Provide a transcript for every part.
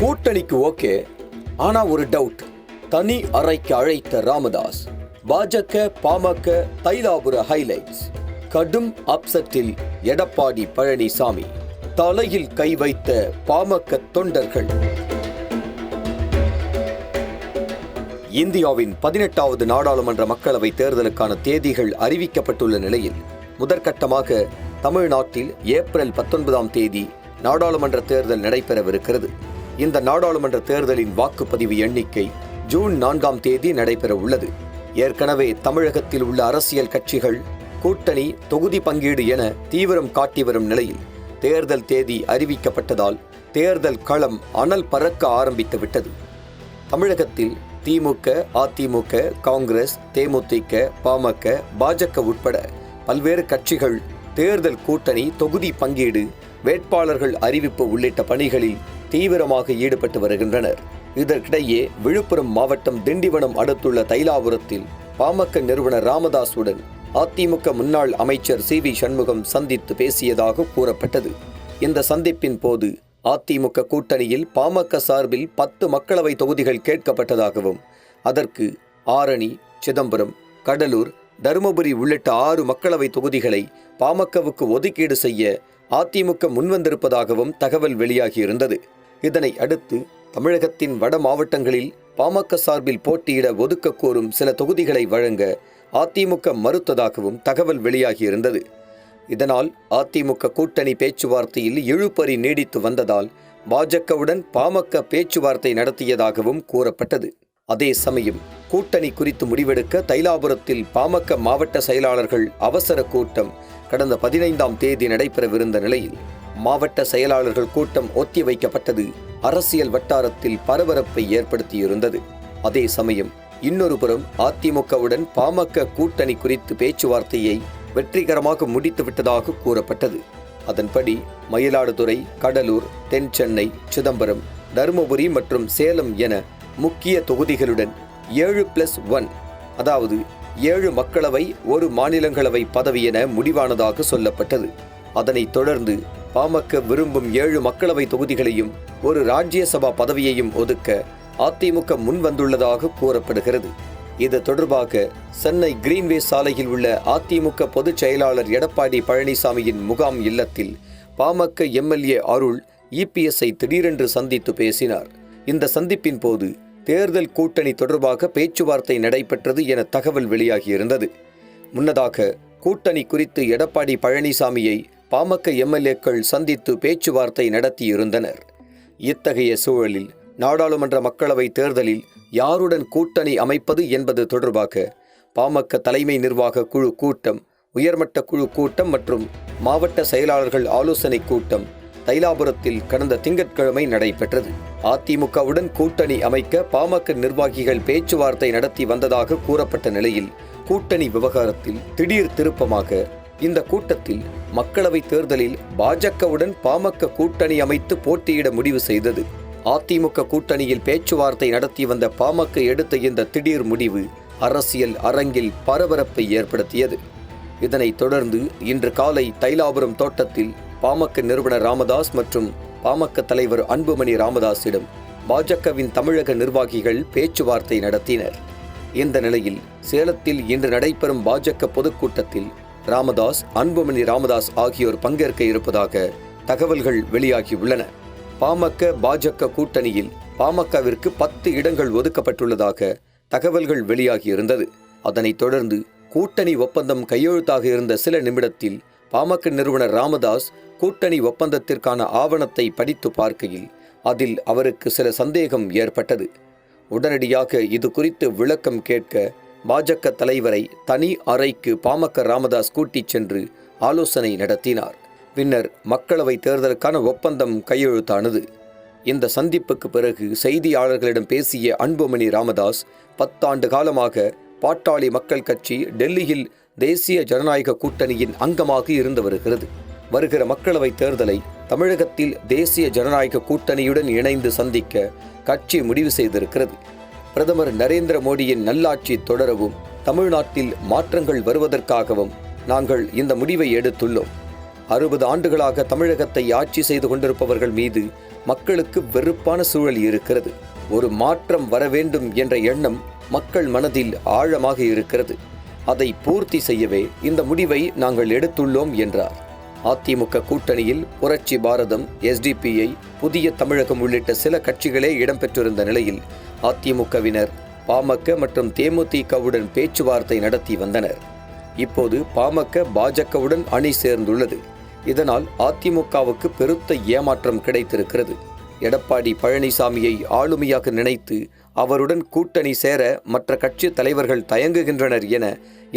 கூட்டணிக்கு ஓகே, ஆனா ஒரு டவுட். தனி அறைக்கு அழைத்த ராமதாஸ். பாஜக பாமக தைலாபுர ஹைலைட்ஸ். கடும் அப்செட்டில் எடப்பாடி பழனிசாமி. தலையில் கை வைத்த பாமக தொண்டர்கள். இந்தியாவின் 18வது நாடாளுமன்ற மக்களவை தேர்தலுக்கான தேதிகள் அறிவிக்கப்பட்டுள்ள நிலையில் முதற்கட்டமாக தமிழ்நாட்டில் ஏப்ரல் 19ஆம் தேதி நாடாளுமன்ற தேர்தல் நடைபெறவிருக்கிறது. இந்த நாடாளுமன்ற தேர்தலின் வாக்குப்பதிவு எண்ணிக்கை ஜூன் 4ஆம் தேதி நடைபெற உள்ளது. ஏற்கனவே தமிழகத்தில் உள்ள அரசியல் கட்சிகள் கூட்டணி, தொகுதி பங்கீடு என தீவிரம் காட்டி வரும் நிலையில் தேர்தல் தேதி அறிவிக்கப்பட்டதால் தேர்தல் களம் அனல் பறக்க ஆரம்பித்து விட்டது. தமிழகத்தில் திமுக, அதிமுக, காங்கிரஸ், தேமுதிக, பாமக, பாஜக உட்பட பல்வேறு கட்சிகள் தேர்தல் கூட்டணி, தொகுதி பங்கீடு, வேட்பாளர்கள் அறிவிப்பு உள்ளிட்ட பணிகளில் தீவிரமாக ஈடுபட்டு வருகின்றனர். இதற்கிடையே விழுப்புரம் மாவட்டம் திண்டிவனம் அடுத்துள்ள தைலாபுரத்தில் பாமக நிறுவனர் ராமதாசுடன் அதிமுக முன்னாள் அமைச்சர் சி வி சண்முகம் சந்தித்து பேசியதாக கூறப்பட்டது. இந்த சந்திப்பின் போது அதிமுக கூட்டணியில் பாமக சார்பில் 10 மக்களவை தொகுதிகள் கேட்கப்பட்டதாகவும் அதற்கு ஆரணி, சிதம்பரம், கடலூர், தருமபுரி உள்ளிட்ட 6 மக்களவை தொகுதிகளை பாமகவுக்கு ஒதுக்கீடு செய்ய அதிமுக முன்வந்திருப்பதாகவும் தகவல் வெளியாகியிருந்தது. இதனை அடுத்து தமிழகத்தின் வட மாவட்டங்களில் பாமக சார்பில் போட்டியிட ஒதுக்க கோரும் சில தொகுதிகளை வழங்க அதிமுக மறுத்ததாகவும் தகவல் வெளியாகியிருந்தது. இதனால் அதிமுக கூட்டணி பேச்சுவார்த்தையில் இழுபறி நீடித்து வந்ததால் பாஜகவுடன் பாமக பேச்சுவார்த்தை நடத்தியதாகவும் கூறப்பட்டது. அதே சமயம் கூட்டணி குறித்து முடிவெடுக்க தைலாபுரத்தில் பாமக மாவட்ட செயலாளர்கள் அவசர கூட்டம் கடந்த 15ஆம் தேதி நடைபெறவிருந்த நிலையில் மாவட்ட செயலாளர்கள் கூட்டம் ஒத்திவைக்கப்பட்டது அரசியல் வட்டாரத்தில் பரபரப்பை ஏற்படுத்தியிருந்தது. அதே சமயம் இன்னொரு புறம் அதிமுகவுடன் பாமக கூட்டணி குறித்து பேச்சுவார்த்தையை வெற்றிகரமாக முடித்துவிட்டதாக கூறப்பட்டது. அதன்படி மயிலாடுதுறை, கடலூர், தென் சென்னை, சிதம்பரம், தருமபுரி மற்றும் சேலம் என முக்கிய தொகுதிகளுடன் 7+1 அதாவது 7 மக்களவை, 1 மாநிலங்களவை பதவி என முடிவானதாக சொல்லப்பட்டது. அதனைத் தொடர்ந்து பாமக விரும்பும் 7 மக்களவை தொகுதிகளையும் 1 ராஜ்யசபா பதவியையும் ஒதுக்க அதிமுக முன்வந்துள்ளதாக கூறப்படுகிறது. இது தொடர்பாக சென்னை கிரீன்வே சாலையில் உள்ள அதிமுக பொதுச் செயலாளர் எடப்பாடி பழனிசாமியின் முகாம் இல்லத்தில் பாமக எம்எல்ஏ அருள் இபிஎஸ்ஐ திடீரென்று சந்தித்து பேசினார். இந்த சந்திப்பின் போது தேர்தல் கூட்டணி தொடர்பாக பேச்சுவார்த்தை நடைபெற்றது என தகவல் வெளியாகியிருந்தது. முன்னதாக கூட்டணி குறித்து எடப்பாடி பழனிசாமியை பாமக எம்எல்ஏக்கள் சந்தித்து பேச்சுவார்த்தை நடத்தியிருந்தனர். இத்தகைய சூழலில் நாடாளுமன்ற மக்களவை தேர்தலில் யாருடன் கூட்டணி அமைப்பது என்பது தொடர்பாக பாமக தலைமை நிர்வாக குழு கூட்டம், உயர்மட்ட குழு கூட்டம் மற்றும் மாவட்ட செயலாளர்கள் ஆலோசனை கூட்டம் தைலாபுரத்தில் கடந்த திங்கட்கிழமை நடைபெற்றது. அதிமுகவுடன் கூட்டணி அமைக்க பாமக நிர்வாகிகள் பேச்சுவார்த்தை நடத்தி வந்ததாக கூறப்பட்ட நிலையில் கூட்டணி விவகாரத்தில் திடீர் திருப்பமாக இந்த கூட்டத்தில் மக்களவை தேர்தலில் பாஜகவுடன் பாமக கூட்டணி அமைத்து போட்டியிட முடிவு செய்தது. அதிமுக கூட்டணியில் பேச்சுவார்த்தை நடத்தி வந்த பாமக எடுத்த இந்த திடீர் முடிவு அரசியல் அரங்கில் பரபரப்பை ஏற்படுத்தியது. இதனைத் தொடர்ந்து இன்று காலை தைலாபுரம் தோட்டத்தில் பாமக நிறுவனர் ராமதாஸ் மற்றும் பாமக தலைவர் அன்புமணி ராமதாஸிடம் பாஜகவின் தமிழக நிர்வாகிகள் பேச்சுவார்த்தை நடத்தினர். இந்த நிலையில் சேலத்தில் இன்று நடைபெறும் பாஜக பொதுக்கூட்டத்தில் ராமதாஸ், அன்புமணி ராமதாஸ் ஆகியோர் பங்கேற்க இருப்பதாக தகவல்கள் வெளியாகியுள்ளன. பாமக பாஜக கூட்டணியில் பாமகவிற்கு 10 இடங்கள் ஒதுக்கப்பட்டுள்ளதாக தகவல்கள் வெளியாகியிருந்தது. அதனைத் தொடர்ந்து கூட்டணி ஒப்பந்தம் கையெழுத்தாக இருந்த சில நிமிடத்தில் பாமக நிறுவனர் ராமதாஸ் கூட்டணி ஒப்பந்தத்திற்கான ஆவணத்தை படித்து பார்க்கையில் அதில் அவருக்கு சில சந்தேகம் ஏற்பட்டது. உடனடியாக இது குறித்து விளக்கம் கேட்க பாஜக தலைவரை தனி அறைக்கு பாமக ராமதாஸ் கூட்டிச் சென்று ஆலோசனை நடத்தினார். பின்னர் மக்களவை தேர்தலுக்கான ஒப்பந்தம் கையெழுத்தானது. இந்த சந்திப்புக்கு பிறகு செய்தியாளர்களிடம் பேசிய அன்புமணி ராமதாஸ் 10 ஆண்டு காலமாக பாட்டாளி மக்கள் கட்சி டெல்லியில் தேசிய ஜனநாயக கூட்டணியின் அங்கமாக இருந்து வருகிறது. வருகிற மக்களவை தேர்தலை தமிழகத்தில் தேசிய ஜனநாயக கூட்டணியுடன் இணைந்து சந்திக்க கட்சி முடிவு செய்திருக்கிறது. பிரதமர் நரேந்திர மோடியின் நல்லாட்சி தொடரவும் தமிழ்நாட்டில் மாற்றங்கள் வருவதற்காகவும் நாங்கள் இந்த முடிவை எடுத்துள்ளோம். 60 ஆண்டுகளாக தமிழகத்தை ஆட்சி செய்து கொண்டிருப்பவர்கள் மீது மக்களுக்கு வெறுப்பான சூழல் இருக்கிறது. ஒரு மாற்றம் வர வேண்டும் என்ற எண்ணம் மக்கள் மனதில் ஆழமாக இருக்கிறது. அதை பூர்த்தி செய்யவே இந்த முடிவை நாங்கள் எடுத்துள்ளோம் என்றார். அதிமுக கூட்டணியில் புரட்சி பாரதம், SDPI, புதிய தமிழகம் உள்ளிட்ட சில கட்சிகளே இடம்பெற்றிருந்த நிலையில் அதிமுகவினர் பாமக மற்றும் தேமுதிகவுடன் பேச்சுவார்த்தை நடத்தி வந்தனர். இப்போது பாமக பாஜகவுடன் அணி சேர்ந்துள்ளது. இதனால் அதிமுகவுக்கு பெருத்த ஏமாற்றம் கிடைத்திருக்கிறது. எடப்பாடி பழனிசாமியை ஆளுமையாக நினைத்து அவருடன் கூட்டணி சேர மற்ற கட்சி தலைவர்கள் தயங்குகின்றனர் என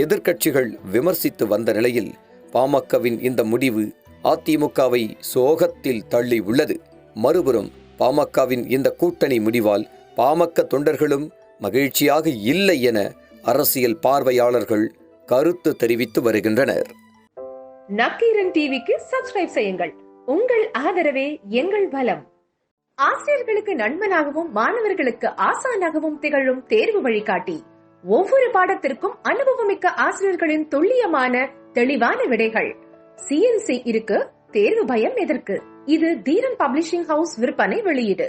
எதிர்க்கட்சிகள் விமர்சித்து வந்த நிலையில் பாமகவின் இந்த முடிவு அதிமுகவை சோகத்தில் தள்ளி உள்ளது. மறுபுறம் பாமகவின் இந்த கூட்டணி முடிவால் பாமக தொண்டர்களும் மகிழ்ச்சியாக இல்லை என அரசியல் பார்வையாளர்கள் கருத்து தெரிவித்து வருகின்றனர். நக்கீரன் டிவிக்கு சப்ஸ்கிரைப் செய்யுங்கள். உங்கள் ஆதரவே எங்கள் பலம். ஆசிரியர்களுக்கு நண்பனாகவும் மாணவர்களுக்கு ஆசானாகவும் திகழும் தேர்வு வழிகாட்டி. ஒவ்வொரு பாடத்திற்கும் அனுபவமிக்க ஆசிரியர்களின் துல்லியமான தெளிவான விடைகள். CNC இருக்கு, தேர்வு பயம் எதற்கு? இது தீரன் பப்ளிஷிங் ஹவுஸ் விற்பனை வெளியீடு.